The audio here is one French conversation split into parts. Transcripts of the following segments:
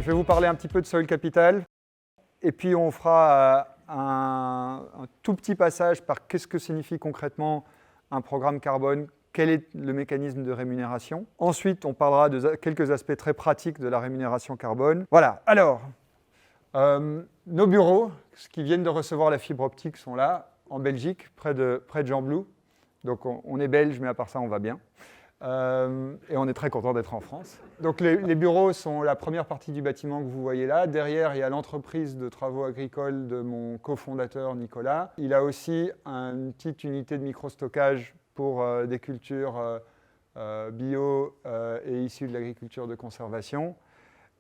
je vais vous parler un petit peu de Soil Capital. Et puis on fera un tout petit passage par qu'est-ce que signifie concrètement un programme carbone, quel est le mécanisme de rémunération. Ensuite, on parlera de quelques aspects très pratiques de la rémunération carbone. Voilà, alors, nos bureaux, qui viennent de recevoir la fibre optique, sont là, en Belgique, près de Gembloux. Donc on est belge, mais à part ça, on va bien. Et on est très content d'être en France. Donc les bureaux sont la première partie du bâtiment que vous voyez là. Derrière, il y a l'entreprise de travaux agricoles de mon cofondateur Nicolas. Il a aussi une petite unité de microstockage pour des cultures bio et issues de l'agriculture de conservation.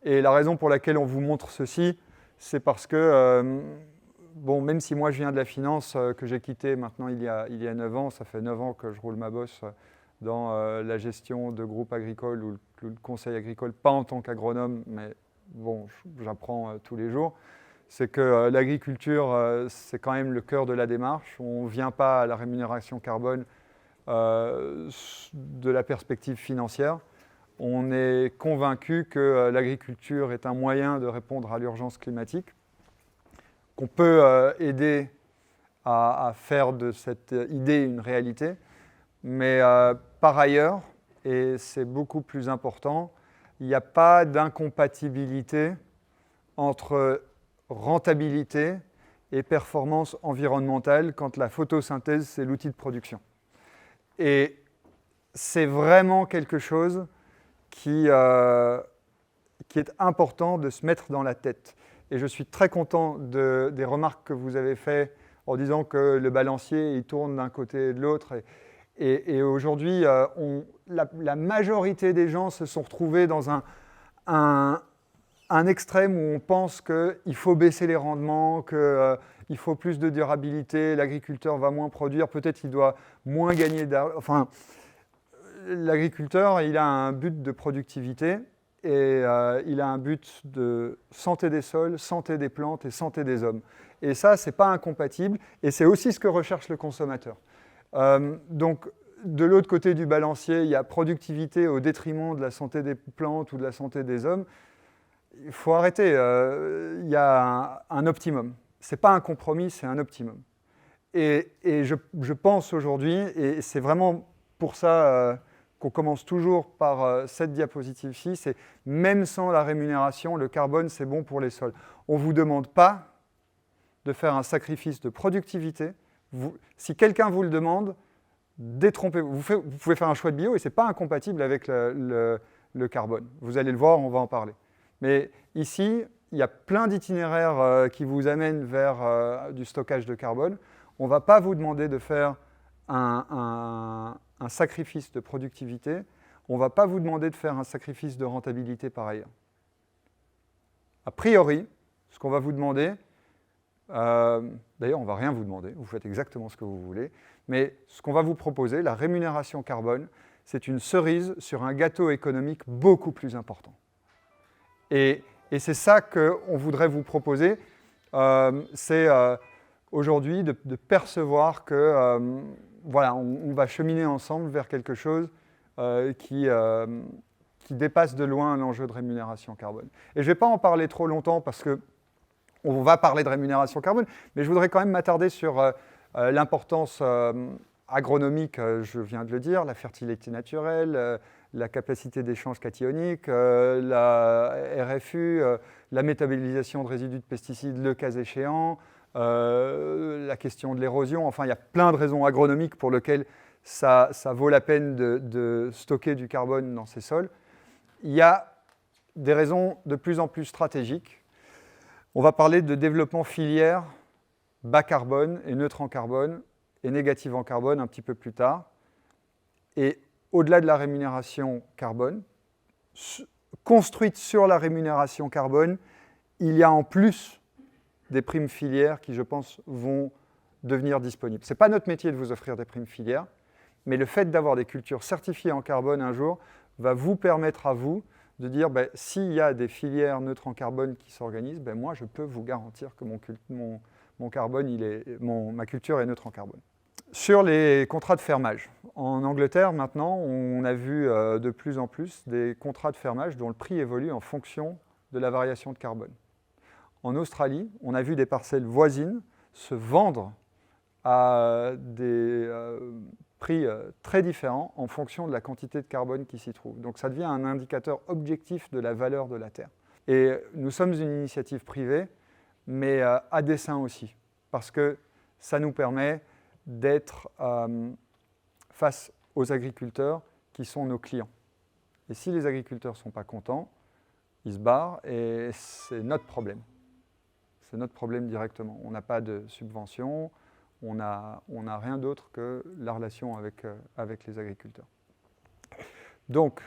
Et la raison pour laquelle on vous montre ceci, c'est parce que, bon, même si moi je viens de la finance, que j'ai quitté maintenant il y a 9 ans, ça fait 9 ans que je roule ma bosse dans la gestion de groupes agricoles ou le conseil agricole, pas en tant qu'agronome, mais bon, j'apprends tous les jours, c'est que l'agriculture, c'est quand même le cœur de la démarche. On ne vient pas à la rémunération carbone de la perspective financière. On est convaincu que l'agriculture est un moyen de répondre à l'urgence climatique, qu'on peut aider à faire de cette idée une réalité. Mais par ailleurs, et c'est beaucoup plus important, il n'y a pas d'incompatibilité entre rentabilité et performance environnementale quand la photosynthèse, c'est l'outil de production. Et c'est vraiment quelque chose qui est important de se mettre dans la tête. Et je suis très content des remarques que vous avez faites en disant que le balancier, il tourne d'un côté et de l'autre. Et aujourd'hui, la majorité des gens se sont retrouvés dans un extrême où on pense qu'il faut baisser les rendements, qu'il faut plus de durabilité, l'agriculteur va moins produire, peut-être il doit moins gagner d'argent. Enfin, l'agriculteur, il a un but de productivité et il a un but de santé des sols, santé des plantes et santé des hommes. Et ça, ce n'est pas incompatible et c'est aussi ce que recherche le consommateur. Donc, de l'autre côté du balancier, il y a productivité au détriment de la santé des plantes ou de la santé des hommes. Il faut arrêter. Il y a un optimum. Ce n'est pas un compromis, c'est un optimum. Et je pense aujourd'hui, et c'est vraiment pour ça qu'on commence toujours par cette diapositive-ci, c'est même sans la rémunération, le carbone, c'est bon pour les sols. On ne vous demande pas de faire un sacrifice de productivité. Si quelqu'un vous le demande, détrompez-vous. Vous pouvez faire un choix de bio et ce n'est pas incompatible avec le carbone. Vous allez le voir, on va en parler. Mais ici, il y a plein d'itinéraires qui vous amènent vers du stockage de carbone. On ne va pas vous demander de faire un sacrifice de productivité. On ne va pas vous demander de faire un sacrifice de rentabilité par ailleurs. A priori, ce qu'on va vous demander, d'ailleurs, on ne va rien vous demander, vous faites exactement ce que vous voulez, mais ce qu'on va vous proposer, la rémunération carbone, c'est une cerise sur un gâteau économique beaucoup plus important. Et c'est ça qu'on voudrait vous proposer, c'est aujourd'hui de percevoir que voilà, on va cheminer ensemble vers quelque chose qui dépasse de loin l'enjeu de rémunération carbone. Et je ne vais pas en parler trop longtemps parce qu'on va parler de rémunération carbone, mais je voudrais quand même m'attarder sur l'importance agronomique, je viens de le dire, la fertilité naturelle, la capacité d'échange cationique, la RFU, la métabolisation de résidus de pesticides, le cas échéant, la question de l'érosion. Enfin, il y a plein de raisons agronomiques pour lesquelles ça vaut la peine de stocker du carbone dans ces sols. Il y a des raisons de plus en plus stratégiques. On va parler de développement filière bas carbone et neutre en carbone et négative en carbone un petit peu plus tard. Et au-delà de la rémunération carbone, construite sur la rémunération carbone, il y a en plus des primes filières qui, je pense, vont devenir disponibles. Ce n'est pas notre métier de vous offrir des primes filières, mais le fait d'avoir des cultures certifiées en carbone un jour va vous permettre à vous de dire s'il y a des filières neutres en carbone qui s'organisent, moi je peux vous garantir que mon carbone, ma culture est neutre en carbone. Sur les contrats de fermage, en Angleterre maintenant, on a vu de plus en plus des contrats de fermage dont le prix évolue en fonction de la variation de carbone. En Australie, on a vu des parcelles voisines se vendre à des prix très différents en fonction de la quantité de carbone qui s'y trouve. Donc ça devient un indicateur objectif de la valeur de la terre. Et nous sommes une initiative privée, mais à dessein aussi, parce que ça nous permet d'être face aux agriculteurs qui sont nos clients. Et si les agriculteurs ne sont pas contents, ils se barrent et c'est notre problème. C'est notre problème directement. On n'a pas de subvention, on n'a rien d'autre que la relation avec les agriculteurs. Donc,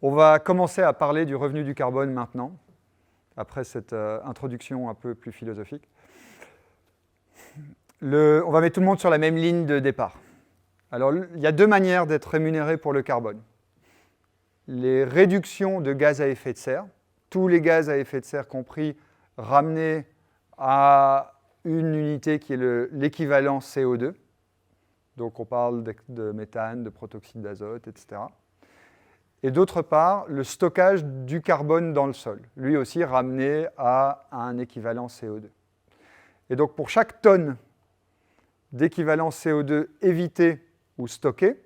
on va commencer à parler du revenu du carbone maintenant, après cette introduction un peu plus philosophique. On va mettre tout le monde sur la même ligne de départ. Alors, il y a deux manières d'être rémunéré pour le carbone. Les réductions de gaz à effet de serre, tous les gaz à effet de serre compris, ramenés à une unité qui est l'équivalent CO2. Donc on parle de méthane, de protoxyde d'azote, etc. Et d'autre part, le stockage du carbone dans le sol, lui aussi ramené à un équivalent CO2. Et donc pour chaque tonne d'équivalent CO2 évité ou stocké,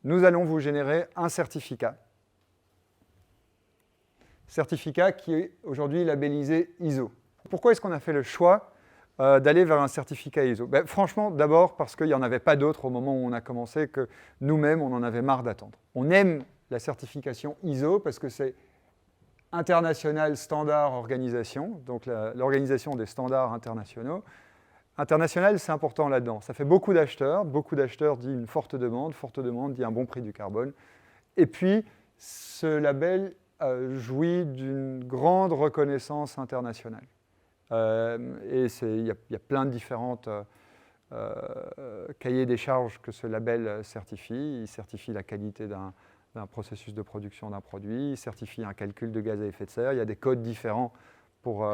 nous allons vous générer un certificat. Certificat qui est aujourd'hui labellisé ISO. Pourquoi est-ce qu'on a fait le choix d'aller vers un certificat ISO? Franchement, d'abord parce qu'il n'y en avait pas d'autres au moment où on a commencé, que nous-mêmes, on en avait marre d'attendre. On aime la certification ISO parce que c'est International Standard Organisation, donc l'organisation des standards internationaux. International, c'est important là-dedans. Ça fait beaucoup d'acheteurs dit une forte demande dit un bon prix du carbone. Et puis, ce label jouit d'une grande reconnaissance internationale. Et il y a plein de différentes cahiers des charges que ce label certifie. Il certifie la qualité d'un processus de production d'un produit, il certifie un calcul de gaz à effet de serre. Il y a des codes différents pour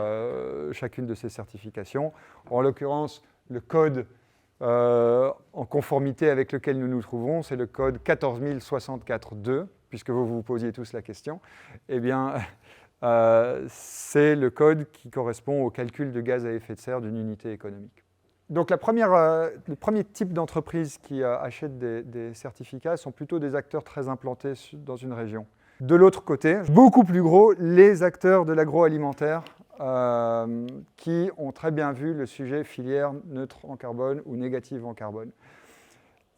chacune de ces certifications. En l'occurrence, le code en conformité avec lequel nous nous trouvons, c'est le code 14064-2, puisque vous vous posiez tous la question. Eh bien, c'est le code qui correspond au calcul de gaz à effet de serre d'une unité économique. Donc le premier type d'entreprise qui achète des certificats sont plutôt des acteurs très implantés dans une région. De l'autre côté, beaucoup plus gros, les acteurs de l'agroalimentaire qui ont très bien vu le sujet filière neutre en carbone ou négative en carbone.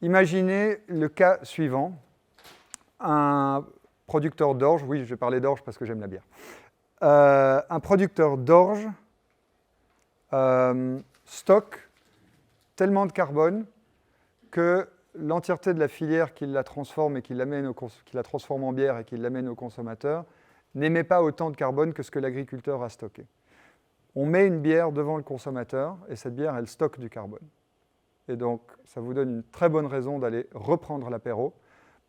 Imaginez le cas suivant. Un producteur d'orge, oui, je vais parler d'orge parce que j'aime la bière. Un producteur d'orge stocke tellement de carbone que l'entièreté de la filière qui la transforme et qui la transforme en bière et qui l'amène au consommateur n'émet pas autant de carbone que ce que l'agriculteur a stocké. On met une bière devant le consommateur et cette bière, elle stocke du carbone. Et donc, ça vous donne une très bonne raison d'aller reprendre l'apéro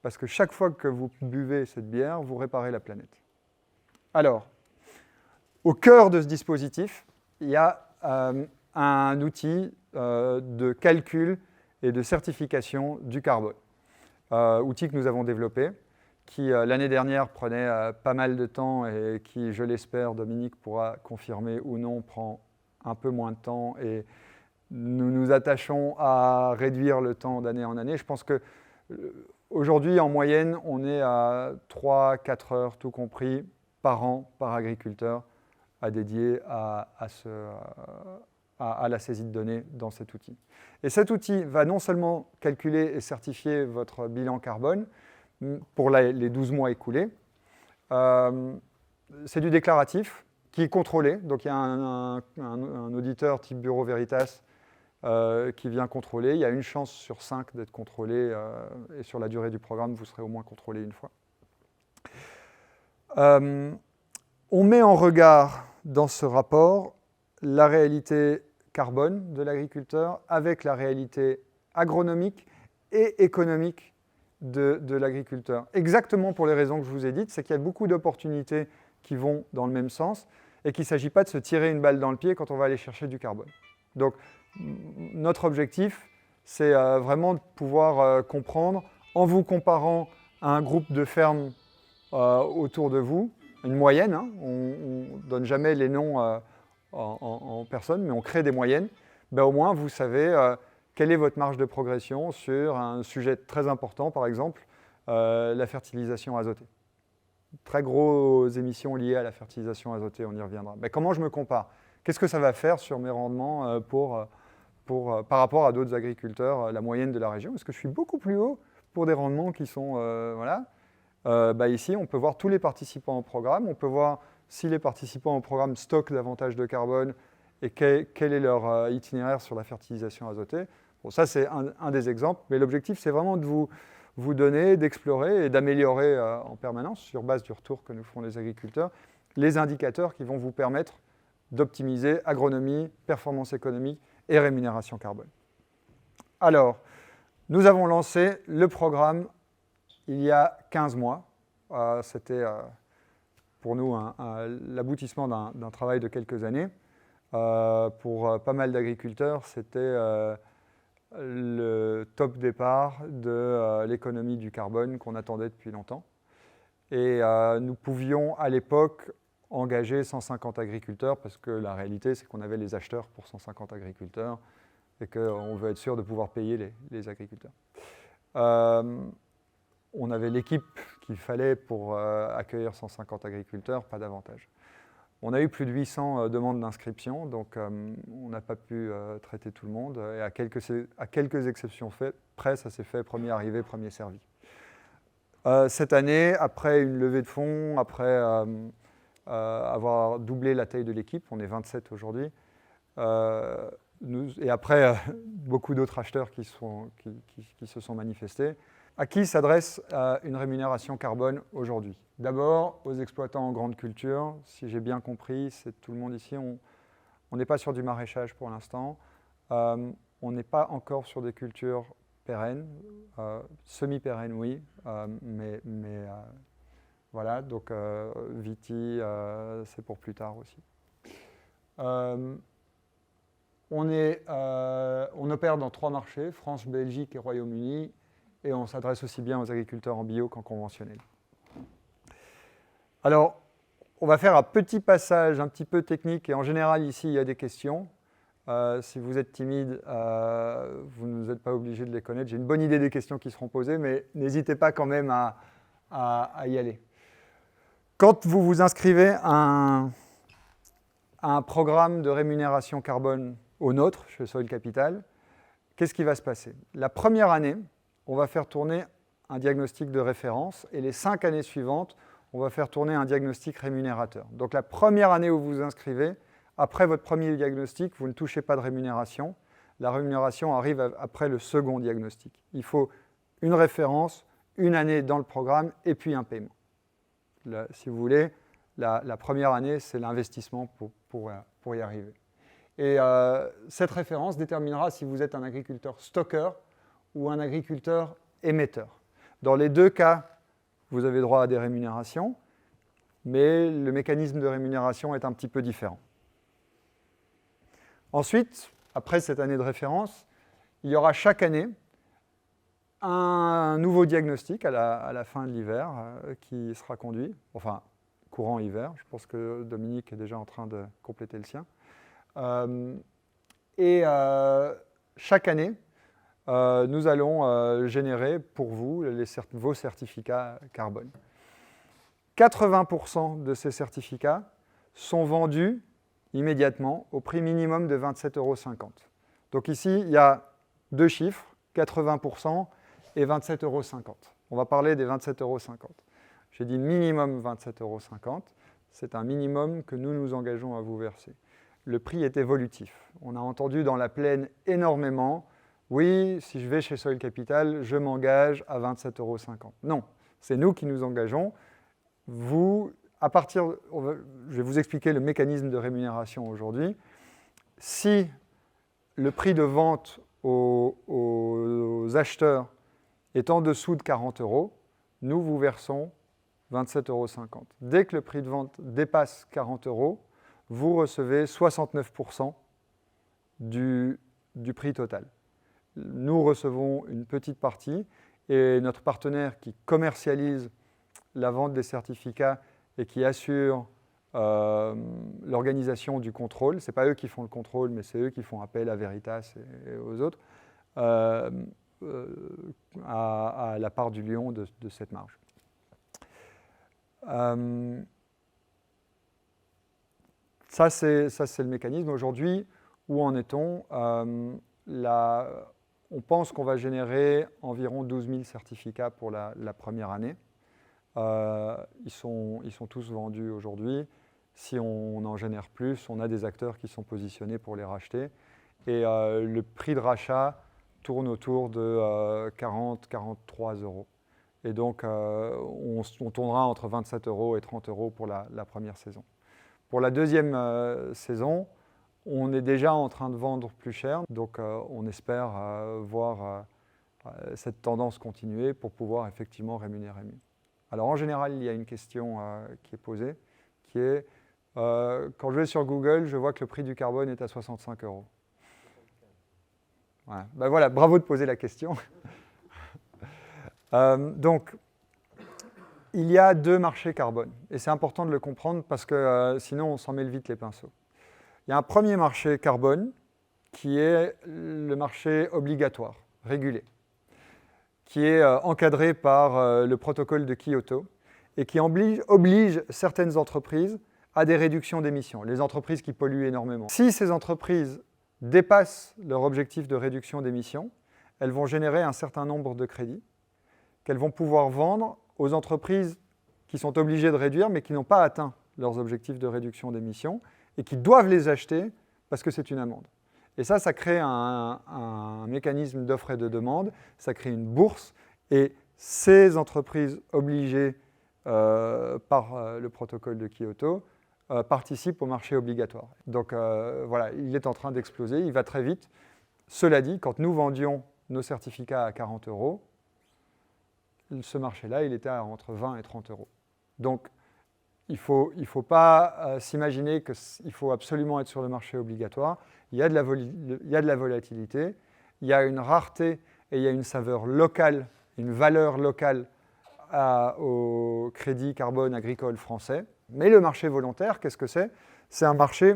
parce que chaque fois que vous buvez cette bière, vous réparez la planète. Alors, au cœur de ce dispositif, il y a un outil de calcul et de certification du carbone. Outil que nous avons développé, qui l'année dernière prenait pas mal de temps et qui, je l'espère, Dominique pourra confirmer ou non, prend un peu moins de temps et nous nous attachons à réduire le temps d'année en année. Je pense qu'aujourd'hui, en moyenne, on est à 3-4 heures, tout compris, par an, par agriculteur, à dédier à la saisie de données dans cet outil. Et cet outil va non seulement calculer et certifier votre bilan carbone pour les 12 mois écoulés, c'est du déclaratif qui est contrôlé. Donc il y a un auditeur type Bureau Veritas qui vient contrôler. Il y a une chance sur 5 d'être contrôlé et sur la durée du programme, vous serez au moins contrôlé une fois. On met en regard dans ce rapport la réalité carbone de l'agriculteur avec la réalité agronomique et économique de l'agriculteur. Exactement pour les raisons que je vous ai dites, c'est qu'il y a beaucoup d'opportunités qui vont dans le même sens et qu'il ne s'agit pas de se tirer une balle dans le pied quand on va aller chercher du carbone. Donc, notre objectif, c'est vraiment de pouvoir comprendre, en vous comparant à un groupe de fermes autour de vous, une moyenne, hein, on ne donne jamais les noms en personne, mais on crée des moyennes, ben, au moins vous savez quelle est votre marge de progression sur un sujet très important, par exemple, la fertilisation azotée. Très grosses émissions liées à la fertilisation azotée, on y reviendra. Ben, comment je me compare? Qu'est-ce que ça va faire sur mes rendements par rapport à d'autres agriculteurs, la moyenne de la région? Est-ce que je suis beaucoup plus haut pour des rendements qui sont... voilà. Ben, ici, on peut voir tous les participants au programme. On peut voir si les participants au programme stockent davantage de carbone et quel est leur itinéraire sur la fertilisation azotée. Bon, ça, c'est un des exemples, mais l'objectif, c'est vraiment de vous donner, d'explorer et d'améliorer en permanence, sur base du retour que nous feront les agriculteurs, les indicateurs qui vont vous permettre d'optimiser agronomie, performance économique et rémunération carbone. Alors, nous avons lancé le programme il y a 15 mois. C'était pour nous l'aboutissement d'un travail de quelques années. Pour pas mal d'agriculteurs, c'était le top départ de l'économie du carbone qu'on attendait depuis longtemps. Et nous pouvions à l'époque engager 150 agriculteurs parce que la réalité, c'est qu'on avait les acheteurs pour 150 agriculteurs et qu'on veut être sûr de pouvoir payer les agriculteurs. On avait l'équipe qu'il fallait pour accueillir 150 agriculteurs, pas davantage. On a eu plus de 800 demandes d'inscription, donc on n'a pas pu traiter tout le monde. Et à quelques exceptions près, ça s'est fait premier arrivé, premier servi. Cette année, après une levée de fonds, après avoir doublé la taille de l'équipe, on est 27 aujourd'hui, et après beaucoup d'autres acheteurs qui se sont manifestés, à qui s'adresse une rémunération carbone aujourd'hui? D'abord, aux exploitants en grande culture. Si j'ai bien compris, c'est tout le monde ici. On n'est pas sur du maraîchage pour l'instant. On n'est pas encore sur des cultures pérennes. Semi-pérennes, oui. Mais voilà, donc Viti, c'est pour plus tard aussi. On opère dans 3 marchés, France, Belgique et Royaume-Uni. Et on s'adresse aussi bien aux agriculteurs en bio qu'en conventionnel. Alors, on va faire un petit passage un petit peu technique, et en général, ici, il y a des questions. Si vous êtes timide, vous n'êtes pas obligé de les connaître. J'ai une bonne idée des questions qui seront posées, mais n'hésitez pas quand même à y aller. Quand vous vous inscrivez à un programme de rémunération carbone au nôtre, chez Soil Capital, qu'est-ce qui va se passer? La première année, on va faire tourner un diagnostic de référence et les 5 années suivantes, on va faire tourner un diagnostic rémunérateur. Donc la première année où vous vous inscrivez, après votre premier diagnostic, vous ne touchez pas de rémunération. La rémunération arrive après le second diagnostic. Il faut une référence, une année dans le programme et puis un paiement. Si vous voulez, la première année, c'est l'investissement pour y arriver. Et cette référence déterminera si vous êtes un agriculteur stockeur ou un agriculteur émetteur. Dans les 2 cas, vous avez droit à des rémunérations, mais le mécanisme de rémunération est un petit peu différent. Ensuite, après cette année de référence, il y aura chaque année un nouveau diagnostic à la fin de l'hiver qui sera conduit, enfin, courant hiver. Je pense que Dominique est déjà en train de compléter le sien. Chaque année, nous allons générer pour vous vos certificats carbone. 80% de ces certificats sont vendus immédiatement au prix minimum de 27,50 €. Donc ici, il y a 2 chiffres, 80% et 27,50 €. On va parler des 27,50 €. J'ai dit minimum 27,50 €. C'est un minimum que nous nous engageons à vous verser. Le prix est évolutif. On a entendu dans la plaine énormément, oui, si je vais chez Soil Capital, je m'engage à 27,50 €. Non, c'est nous qui nous engageons. Je vais vous expliquer le mécanisme de rémunération aujourd'hui. Si le prix de vente aux acheteurs est en dessous de 40 €, nous vous versons 27,50 €. Dès que le prix de vente dépasse 40 €, vous recevez 69% du prix total. Nous recevons une petite partie et notre partenaire qui commercialise la vente des certificats et qui assurent l'organisation du contrôle. Ce n'est pas eux qui font le contrôle, mais c'est eux qui font appel à Veritas et aux autres, à la part du lion de cette marge. Ça, c'est le mécanisme. Aujourd'hui, où en est-on? On pense qu'on va générer environ 12 000 certificats pour la première année. Ils sont tous vendus aujourd'hui. Si on en génère plus, on a des acteurs qui sont positionnés pour les racheter. Et le prix de rachat tourne autour de 40-43 euros. Et donc, on tournera entre 27 euros et 30 euros pour la première saison. Pour la deuxième saison, on est déjà en train de vendre plus cher. Donc, on espère voir cette tendance continuer pour pouvoir effectivement rémunérer mieux. Alors, en général, il y a une question qui est posée, qui est quand je vais sur Google, je vois que le prix du carbone est à 65 euros. Ouais. Ben voilà, bravo de poser la question. Donc, il y a deux marchés carbone, et c'est important de le comprendre parce que sinon on s'en mêle vite les pinceaux. Il y a un premier marché carbone qui est le marché obligatoire, régulé, qui est encadré par le protocole de Kyoto et qui oblige certaines entreprises à des réductions d'émissions, les entreprises qui polluent énormément. Si ces entreprises dépassent leur objectif de réduction d'émissions, elles vont générer un certain nombre de crédits qu'elles vont pouvoir vendre aux entreprises qui sont obligées de réduire mais qui n'ont pas atteint leurs objectifs de réduction d'émissions et qui doivent les acheter parce que c'est une amende. Et ça crée un mécanisme d'offre et de demande, ça crée une bourse et ces entreprises obligées par le protocole de Kyoto participent au marché obligatoire. Donc voilà, il est en train d'exploser, il va très vite. Cela dit, quand nous vendions nos certificats à 40 euros, ce marché-là, il était entre 20 et 30 euros. Donc, il ne faut pas s'imaginer qu'il faut absolument être sur le marché obligatoire. Il y a de la volatilité, il y a une rareté et il y a une saveur locale, une valeur locale au crédit carbone agricole français. Mais le marché volontaire, qu'est-ce que c'est? C'est un marché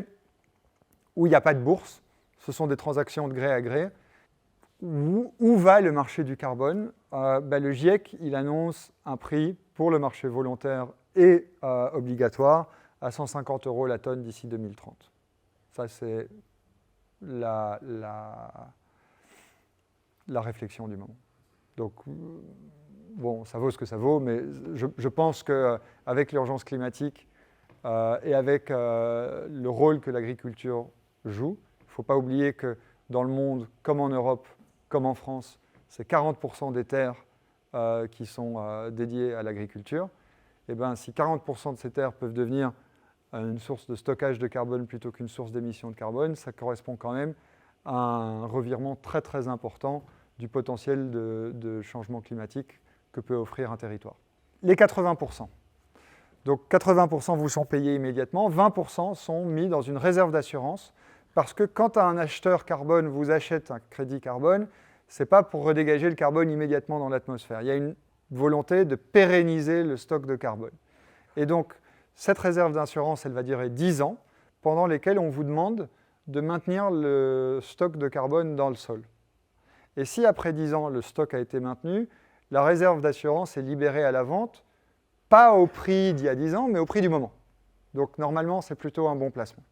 où il n'y a pas de bourse, ce sont des transactions de gré à gré. Où va le marché du carbone? Le GIEC, il annonce un prix pour le marché volontaire et obligatoire à 150 euros la tonne d'ici 2030. Ça, c'est la réflexion du moment. Donc, bon, ça vaut ce que ça vaut, mais je pense qu'avec l'urgence climatique et avec le rôle que l'agriculture joue, il ne faut pas oublier que dans le monde, comme en Europe, comme en France, c'est 40% des terres qui sont dédiées à l'agriculture. Et bien, si 40% de ces terres peuvent devenir une source de stockage de carbone plutôt qu'une source d'émission de carbone, ça correspond quand même à un revirement très très important du potentiel de changement climatique que peut offrir un territoire. Les 80%. Donc 80% vous sont payés immédiatement, 20% sont mis dans une réserve d'assurance parce que quand un acheteur carbone vous achète un crédit carbone, ce n'est pas pour redégager le carbone immédiatement dans l'atmosphère. Il y a une volonté de pérenniser le stock de carbone. Et donc, cette réserve d'assurance, elle va durer 10 ans, pendant lesquels on vous demande de maintenir le stock de carbone dans le sol. Et si après 10 ans, le stock a été maintenu, la réserve d'assurance est libérée à la vente, pas au prix d'il y a 10 ans, mais au prix du moment. Donc, normalement, c'est plutôt un bon placement.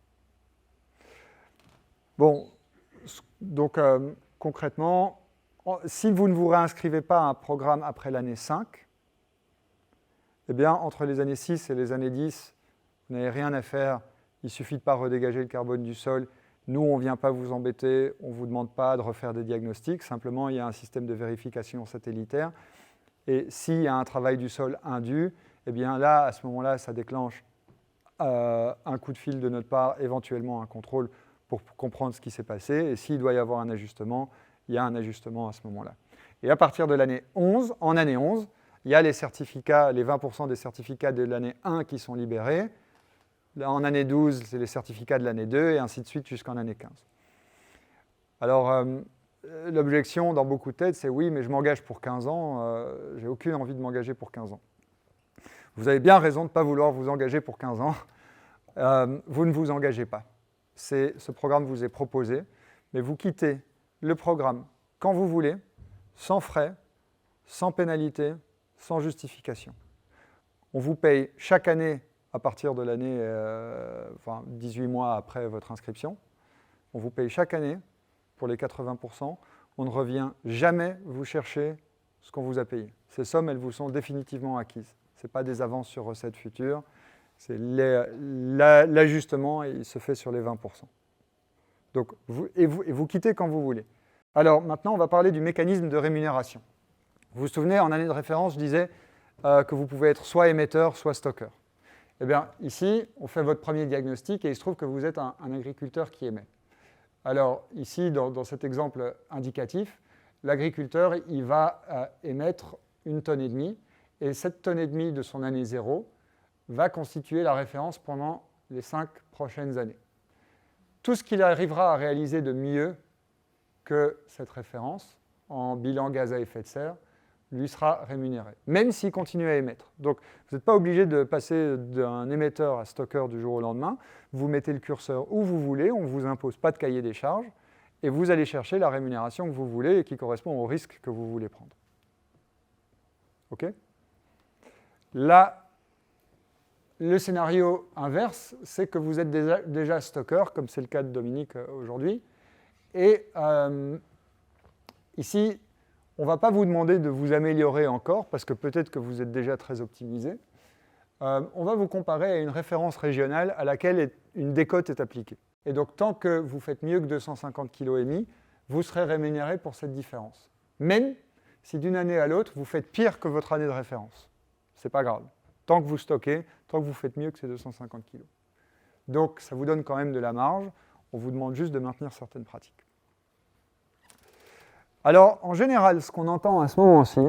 Bon, donc concrètement, si vous ne vous réinscrivez pas à un programme après l'année 5, eh bien, entre les années 6 et les années 10, vous n'avez rien à faire. Il suffit de ne pas redégager le carbone du sol. Nous, on ne vient pas vous embêter, on ne vous demande pas de refaire des diagnostics. Simplement, il y a un système de vérification satellitaire. Et s'il y a un travail du sol indu, eh bien là, à ce moment-là, ça déclenche un coup de fil de notre part, éventuellement un contrôle pour comprendre ce qui s'est passé. Et s'il doit y avoir un ajustement, il y a un ajustement à ce moment-là. Et à partir de l'année 11, en année 11, il y a les certificats, les 20% des certificats de l'année 1 qui sont libérés. Là, en année 12, c'est les certificats de l'année 2 et ainsi de suite jusqu'en année 15. Alors, l'objection dans beaucoup de têtes, c'est oui, mais je m'engage pour 15 ans, j'ai aucune envie de m'engager pour 15 ans. Vous avez bien raison de ne pas vouloir vous engager pour 15 ans. Vous ne vous engagez pas. Ce programme vous est proposé, mais vous quittez le programme quand vous voulez, sans frais, sans pénalité, sans justification. On vous paye chaque année à partir de l'année, 18 mois après votre inscription. On vous paye chaque année pour les 80%. On ne revient jamais vous chercher ce qu'on vous a payé. Ces sommes, elles vous sont définitivement acquises. Ce n'est pas des avances sur recettes futures, c'est l'ajustement, il se fait sur les 20%. Donc, vous quittez quand vous voulez. Alors maintenant, on va parler du mécanisme de rémunération. Vous vous souvenez, en année de référence, je disais que vous pouvez être soit émetteur, soit stockeur. Eh bien, ici, on fait votre premier diagnostic et il se trouve que vous êtes un agriculteur qui émet. Alors, ici, dans cet exemple indicatif, l'agriculteur, il va émettre 1,5 tonne et cette 1,5 tonne de son année 0 va constituer la référence pendant les 5 prochaines années. Tout ce qu'il arrivera à réaliser de mieux que cette référence en bilan gaz à effet de serre lui sera rémunéré, même s'il continue à émettre. Donc, vous n'êtes pas obligé de passer d'un émetteur à stockeur du jour au lendemain. Vous mettez le curseur où vous voulez, on ne vous impose pas de cahier des charges, et vous allez chercher la rémunération que vous voulez et qui correspond au risque que vous voulez prendre. OK ? Là, le scénario inverse, c'est que vous êtes déjà stockeur, comme c'est le cas de Dominique aujourd'hui, et ici, on ne va pas vous demander de vous améliorer encore, parce que peut-être que vous êtes déjà très optimisé. On va vous comparer à une référence régionale à laquelle une décote est appliquée. Et donc, tant que vous faites mieux que 250 kg émis, vous serez rémunéré pour cette différence. Même si d'une année à l'autre, vous faites pire que votre année de référence. Ce n'est pas grave. Tant que vous stockez, tant que vous faites mieux que ces 250 kg. Donc, ça vous donne quand même de la marge. On vous demande juste de maintenir certaines pratiques. Alors, en général, ce qu'on entend à ce moment-ci,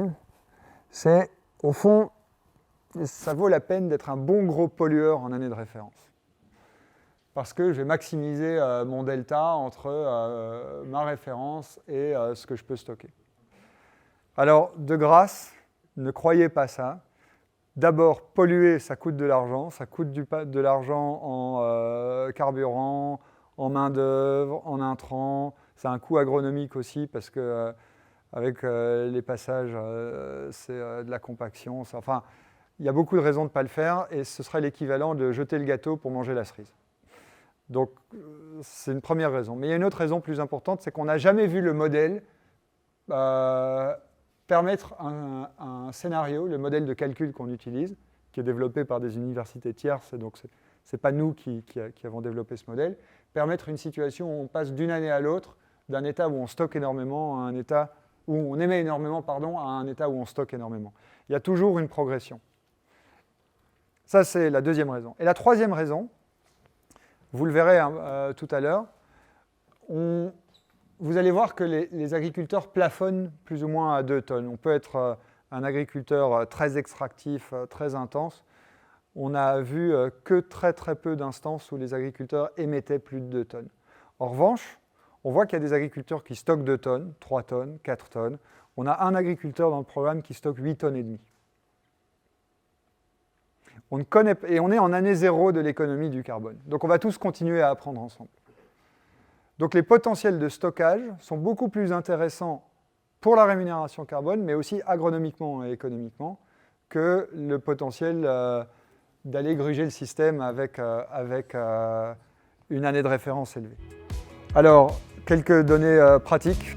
c'est, au fond, ça vaut la peine d'être un bon gros pollueur en année de référence. Parce que je vais maximiser mon delta entre ma référence et ce que je peux stocker. Alors, de grâce, ne croyez pas ça. D'abord, polluer, ça coûte de l'argent. Ça coûte de l'argent en carburant, en main-d'œuvre, en intrants. C'est un coût agronomique aussi parce que avec les passages, c'est de la compaction. Enfin, il y a beaucoup de raisons de ne pas le faire et ce serait l'équivalent de jeter le gâteau pour manger la cerise. Donc, c'est une première raison. Mais il y a une autre raison plus importante, c'est qu'on n'a jamais vu le modèle permettre un scénario, le modèle de calcul qu'on utilise, qui est développé par des universités tierces, et donc ce n'est pas nous qui avons développé ce modèle, permettre une situation où on passe d'une année à l'autre, d'un état où on stocke énormément à un état où on émet énormément, à un état où on stocke énormément. Il y a toujours une progression. Ça, c'est la deuxième raison. Et la troisième raison, vous le verrez tout à l'heure, vous allez voir que les agriculteurs plafonnent plus ou moins à 2 tonnes. On peut être un agriculteur très extractif, très intense. On n'a vu que très très peu d'instances où les agriculteurs émettaient plus de 2 tonnes. En revanche, on voit qu'il y a des agriculteurs qui stockent 2 tonnes, 3 tonnes, 4 tonnes. On a un agriculteur dans le programme qui stocke 8 tonnes et demie. Et on est en année 0 de l'économie du carbone. Donc on va tous continuer à apprendre ensemble. Donc les potentiels de stockage sont beaucoup plus intéressants pour la rémunération carbone, mais aussi agronomiquement et économiquement, que le potentiel d'aller gruger le système avec une année de référence élevée. Alors, quelques données pratiques.